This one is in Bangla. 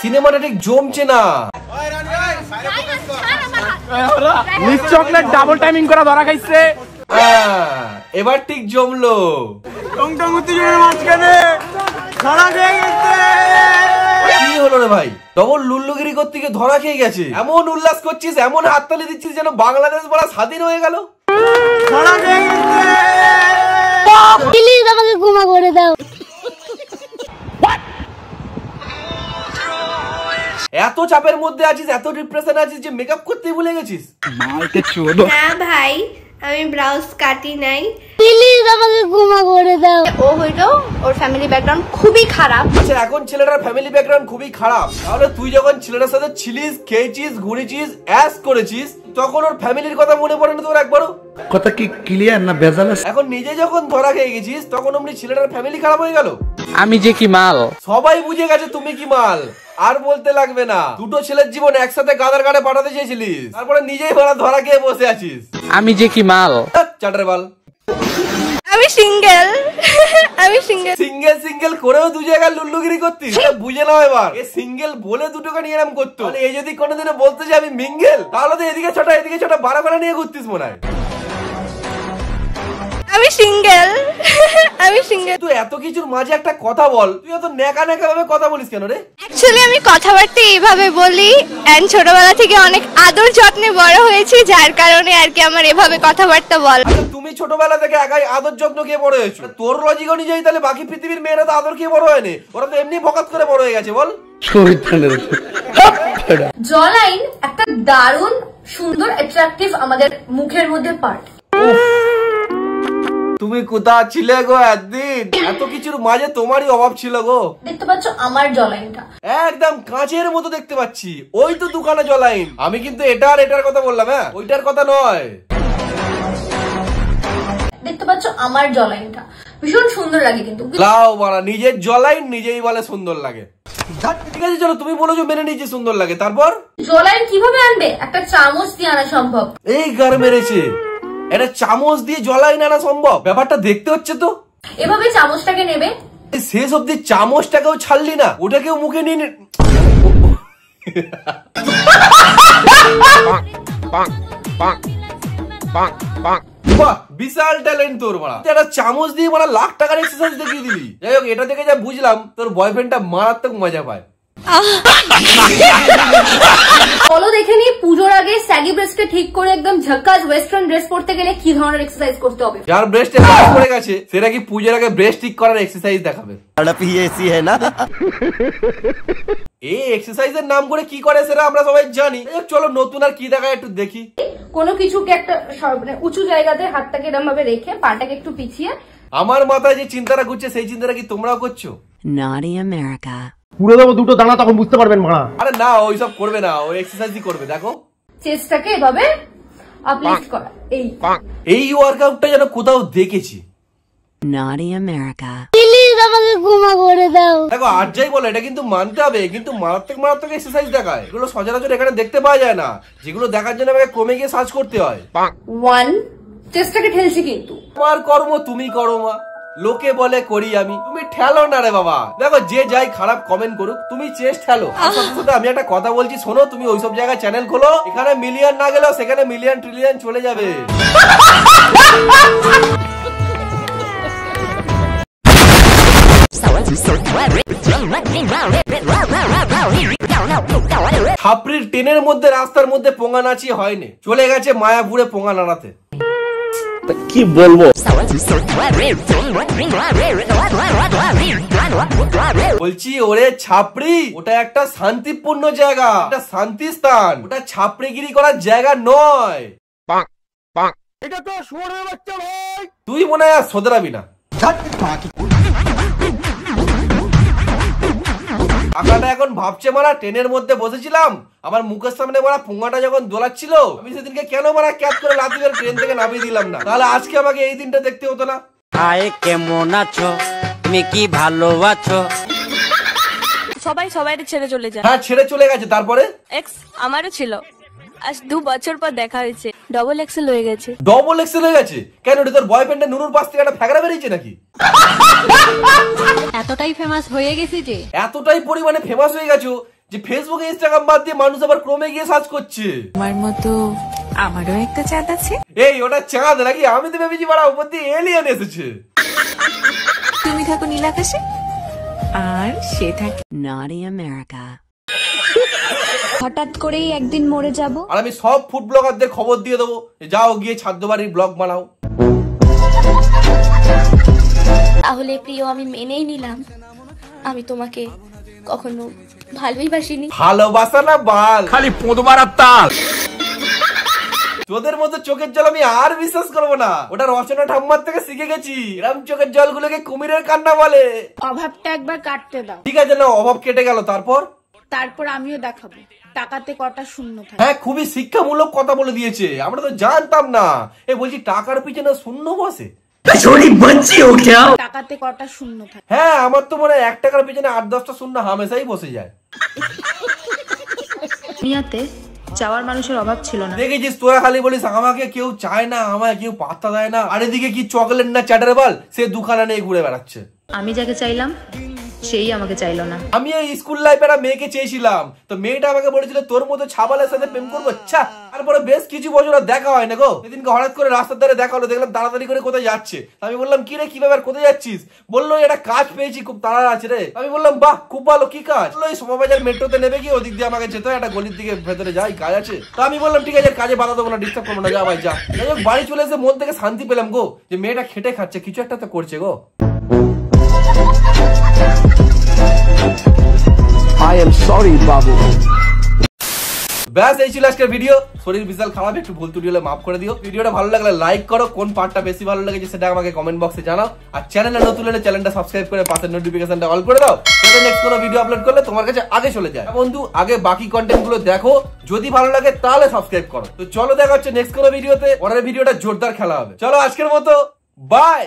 সিনেমাটা ঠিক জমছে না। মিস চকলেট ডাবল টাইমিং করা ধরা খাইছে। এবার ঠিক জমলো। কি হলো রে ভাই? ডবল লুল্লুগিরি করতে গিয়ে ধরা খেয়ে গেছে। এমন উল্লাস করছিস, এমন হাততালি দিচ্ছিস যেন বাংলাদেশ বড় স্বাধীন হয়ে গেল। প্লিজ আমাকে ক্ষমা করে দাও। এত চাপের মধ্যে আছিস, এত ডিপ্রেশন আছিস যে মেকআপ করতেই ভুলে গেছিস। না ভাই, আমি ব্রাউজ কাটি নাই। প্লিজ আমাকে ক্ষমা করে দাও। ও হইলো ওর ফ্যামিলি ব্যাকগ্রাউন্ড খুবই খারাপ। আচ্ছা, এখন ছেলেটার ফ্যামিলি ব্যাকগ্রাউন্ড খুবই খারাপ, তাহলে তুই যখন ছেলেটার সাথে ছিলিস, খেয়েছিস, ঘুরেছিস, অ্যাশ করেছিস, তখন ওর ফ্যামিলির কথা মনে পড়ে না তোর একবারও? কথা কি ক্লিয়ার না ভেজাল? এখন নিজে যখন ধরা খেয়ে গেছিস তখন অমনি ছেলেটার ফ্যামিলি খারাপ হয়ে গেল। আমি যে কি মাল, সবাই বুঝে গেছে তুমি কি মাল, আর বলতে লাগবে না। দুটো ছেলের জীবন একসাথে গাদার গাড়ে পাঠাতে চেয়েছিলিস, তারপরে নিজেই ধরা খেয়ে বসে আছিস। আমি যে কি মাল। চাটার বাল। আমি সিঙ্গেল। আমি সিঙ্গেল। সিঙ্গেল সিঙ্গেল করেও দু জায়গায় লুল্লুগিরি করতিস, বুঝে নাও এবার। এ সিঙ্গেল বলে দুটোকে নিয়ে এরম করতো। এই যদি কোনোদিনও বলতে যে আমি মিঙ্গেল, তাহলে তো এদিকে ছোটা এদিকে ছোটা বাড়া বাড়া নিয়ে ঘুরতিস মনে হয়। আমি সিঙ্গেল। আমি সিঙ্গেল। তুই এত কিছুর মাঝে একটা কথা বল, তুই এত নেকা নেকা ভাবে কথা বলিস কেন রে? অ্যাকচুয়ালি আমি কথাবার্তা এইভাবে বলি, এন্ড ছোটবেলা থেকে অনেক আদর যত্নে বড় হয়েছি, যার কারণে আর কি আমার এভাবে কথাবার্তা বল। তুমি ছোটবেলা থেকে একাই আদর যত্ন খেয়ে বড় হয়েছো, তোর লজিক অনুযায়ী তাহলে বাকি পৃথিবীর মেয়েরা তো আদর খেয়ে বড় হয়নি, ওরা তো এমনি ফকাত করে বড় হয়ে গেছে। বল। জলাইন একটা দারুণ সুন্দর অ্যাট্রাকটিভ আমাদের মুখের মধ্যে পার্ট। তুমি কোথা ছিলে গো একদিন? এত কিছুর মাঝে তোমারই অভাব ছিল গো। দেখতে পাচ্ছ আমার জলাইনটা একদম কাঁচের মতো দেখতে পাচ্ছি। ওই তো দোকানে জলাইন। আমি কিন্তু এটা আর এটার কথা বললাম, হ্যাঁ, ওইটার কথা নয়। দেখতে পাচ্ছ আমার জলাইনটা ভীষণ সুন্দর লাগে, কিন্তু লাও বাড়া, নিজের জলাইন নিজেই বলে সুন্দর লাগে। ঠিক আছে চলো, তুমি বলো যে মেনে নিয়েছি সুন্দর লাগে, তারপর জলাইন কিভাবে আনবে? একটা চামচ দিয়ে আনা সম্ভব। এই গার মেরেছে, এটা চামচ দিয়ে জলাইন আনা সম্ভব? ব্যাপারটা দেখতে হচ্ছে তো। এভাবে চামচটাকে নেবে, শেষ অব্দি চামচটাকেও ছাড়লি না, ওটাকেও মুখে নিয়ে বিশাল ট্যালেন্ট তোর মারা। একটা চামচ দিয়ে মারা লাখ টাকার এক্সারসাইজ দেখিয়ে দিলি। যাই হোক, এটা থেকে যা বুঝলাম তোর বয়ফ্রেন্ডটা মারাত্মক মজা পায়। চলো দেখে নি পুজোর আগে স্যাগি ব্রেস্টে ঠিক করে একদম ঝাক্কাস ওয়েস্টার্ন ড্রেস পরতে গেলে কি ধরনের এক্সারসাইজ করতে হবে। যার ব্রেস্টে কাজ করে গেছে সেটা কি পুজোর আগে ব্রেস্ট ঠিক করার এক্সারসাইজ দেখাবে? এই এক্সারসাইজের নাম করে কি করে সেটা আমরা সবাই জানি। চলো নতুন আর কি দেখায় একটু দেখি। কোনো কিছুকে একটা উঁচু জায়গাতে হাতটাকে এরকম ভাবে রেখে পাটাকে একটু পিছিয়ে। আমার মাথায় যে চিন্তাটা ঘুরছে সেই চিন্তাটা কি তোমরাও করছো? Naughty America. পুরো দেবো দুটো দানা, তখন বুঝতে পারবেন মারা। আরে না, ওইসব করবে না, ওই এক্সারসাইজই করবে। দেখো চেস্টটাকে এভাবে আপলিফট করা। এই ওয়ার্কআউটটা যেন কোথাও দেখেছি। Naughty America. প্লিজ আমাকে ক্ষমা করে দাও। দেখো আর যাই বলো, এটা কিন্তু মানতে হবে, কিন্তু মারাত্মক মারাত্মক এক্সারসাইজ দেখায়। এগুলো সচরাচর এখানে দেখতে পাওয়া যায় না, যেগুলো দেখার জন্য আমাকে কমে গিয়ে সার্চ করতে হয়। 1 চেস্টটাকে ঠেলছি, কিন্তু তোমার কর্ম তুমি করো মা, লোকে বলে করি আমি, তুমি ঠেলো না রে বাবা। দেখো যে যাই খারাপ কমেন্ট করুক, তুমি চেস্ট ঠেলো। আমি একটা কথা বলছি শোনো, তুমি ওইসব জায়গায় চ্যানেল খোলো, এখানে মিলিয়ন না গেলেও সেখানে মিলিয়ন ট্রিলিয়ন চলে যাবে। ছাপড়ির ট্রেনের মধ্যে রাস্তার মধ্যে পোঙা নাচিয়ে হয়নি, চলে গেছে মায়াপুরে পোঙা নাড়াতে। কি বলবো? বলছি ওরে ছাপড়ি, ওটা একটা শান্তিপূর্ণ জায়গা, একটা শান্তি স্থান, ওটা ছাপড়িগিরি করার জায়গা নয়। এটা তো শুয়োরের বাচ্চা ভাই। তুই মনে হয় আর শোধরাবি না। কাকাটা এখন ভাবছে মারা, ট্রেনের মধ্যে বসেছিলাম, আমার মুখের সামনে মারা পোঙাটা যখন দোলাচ্ছিল, আমি সেদিনকে কেন মারা ক্যাচ করে লাথি মেরে ট্রেন থেকে নামিয়ে দিলাম না, তাহলে আজকে আমাকে এই দিনটা দেখতে হতো না। হাই কেমন আছো, তুমি কি ভালো আছো? সবাই সবাই ছেড়ে চলে যায়। হ্যাঁ ছেড়ে চলে গেছে, তারপরে এক্স আমারও ছিল, আজ 2 বছর পর দেখা হয়েছে। ডবল এক্সেল হয়ে গেছে। ডবল এক্সেল হয়ে গেছে কেন? ওটা তোর বয়ফ্রেন্ডের নুনুর পাশ থেকে একটা ফ্যাগড়া বেরিয়েছে নাকি? এতটাই ফেমাস হয়ে গেছে যে, এতটাই পরিমাণে ফেমাস হয়ে গেছো যে ফেসবুক ইনস্টাগ্রাম বাদ দিয়ে মানুষ আবার ক্রোমে গিয়ে সার্চ করছে। আমার মতো আমারও একটা চাঁদ আছে। এই ওটা চাঁদ নাকি? আমি তো ভেবেছি বাড়া উপর দিয়ে এলিয়েন এসেছে। তুমি থাকো নীল আকাশে আর সে থাকে Naughty America. হঠাৎ করেই একদিন মরে যাব। আর আমি সব ফুড ব্লগারদের খবর দিয়ে দেবো, যাও গিয়ে ছাদ্য বাড়ির ব্লগ বানাও। তাহলে প্রিয় আমি মেনেই নিলাম আমি তোমাকে কখনো ভালোই বাসিনি। ভালোবাসা না বাল, খালি পোঁদবার তাল। তোদের মতো চোখের জল আমি আর বিশ্বাস করবো না। ওটা রচনা ঠাম্মার থেকে শিখে গেছি। এরম চোখের জলগুলোকে কুমিরের কান্না বলে। অভাবটা একবার কাটতে দাও। ঠিক আছে না, অভাব কেটে গেল। তারপর আমিও দেখাবো টাকাতে কটা শূন্য থাকে। হ্যাঁ, খুবই শিক্ষামূলক কথা বলে দিয়েছে, আমরা তো জানতাম না। এ বলছি টাকার পিছনে শূন্য বসে? টাকাতে কটা শূন্য থাকে? হ্যাঁ, আমার তো মনে হয় 1 টাকার পিছনে 8-10টা শূন্য হামেশাই বসে যায়। দুনিয়াতে চাওয়ার মানুষের অভাব ছিল না। দেখেছিস তোরা খালি বলিস আমাকে কেউ চায় না, আমায় কেউ পাত্তা দেয় না, আর এদিকে কি চকলেট না চ্যাটার বল সে দুখানা নিয়ে ঘুরে বেড়াচ্ছে। আমি যাকে চাইলাম সেই আমাকে চাইলো না। আমি এই স্কুল লাইফে একটা মেয়েকে চেয়েছিলাম, তো মেয়েটা আমাকে বলেছিল তোর মতো ছাবালের সাথে প্রেম করবো। আচ্ছা, তারপরে বেশ কিছু বছর দেখা হয় না গো। সেদিনকে হঠাৎ করে রাস্তার ধারে দেখা হলো, দেখলাম তাড়াতাড়ি করে কোথায় যাচ্ছে। আমি বললাম কি রে, কি ব্যাপার, কোথায় যাচ্ছিস? বললো এটা কাজ পেয়েছি, খুব তাড়া আছে রে। আমি বললাম বাহ, খুব ভালো, কি কাজ? বললো এই শোভাবাজার মেট্রোতে নেবে গিয়ে ওদিক দিয়ে আমাকে যেতে হয়, একটা গলির দিকে ভেতরে যাই, কাজ আছে। তো আমি বললাম ঠিক আছে, কাজে বাধা দেবো না, ডিস্টার্ব করবো না, যা ভাই যা। যাই হোক, বাড়ি চলে এসে মন থেকে শান্তি পেলাম গো, যে মেয়েটা খেটে খাচ্ছে, কিছু একটা তো করছে গো। I am sorry, বাবু। ব্যাস এই ছিল আজকের ভিডিও। শরীর বিশাল খারাপ, একটু ভুল ত্রুটি হলে মাফ করে দিও। ভিডিওটা ভালো লাগলে লাইক করো, কোন পার্টটা বেশি ভালো লেগেছে সেটা আমাকে কমেন্ট বক্সে জানাও। আর চ্যানেলে নতুন হলে চ্যানেলটা সাবস্ক্রাইব করে পাশের নোটিফিকেশনটা অল করে দাও, যাতে নেক্সট কোনো ভিডিও আপলোড করলে তোমার কাছে আগে চলে যায়। বন্ধু, আগে বাকি কন্টেন্ট গুলো দেখো, যদি ভালো লাগে তাহলে সাবস্ক্রাইব করো। তো চলো, দেখা হচ্ছে নেক্সট কোনো ভিডিওতে। পরের ভিডিওটা জোরদার খেলা হবে। চলো আজকের মতো বাই।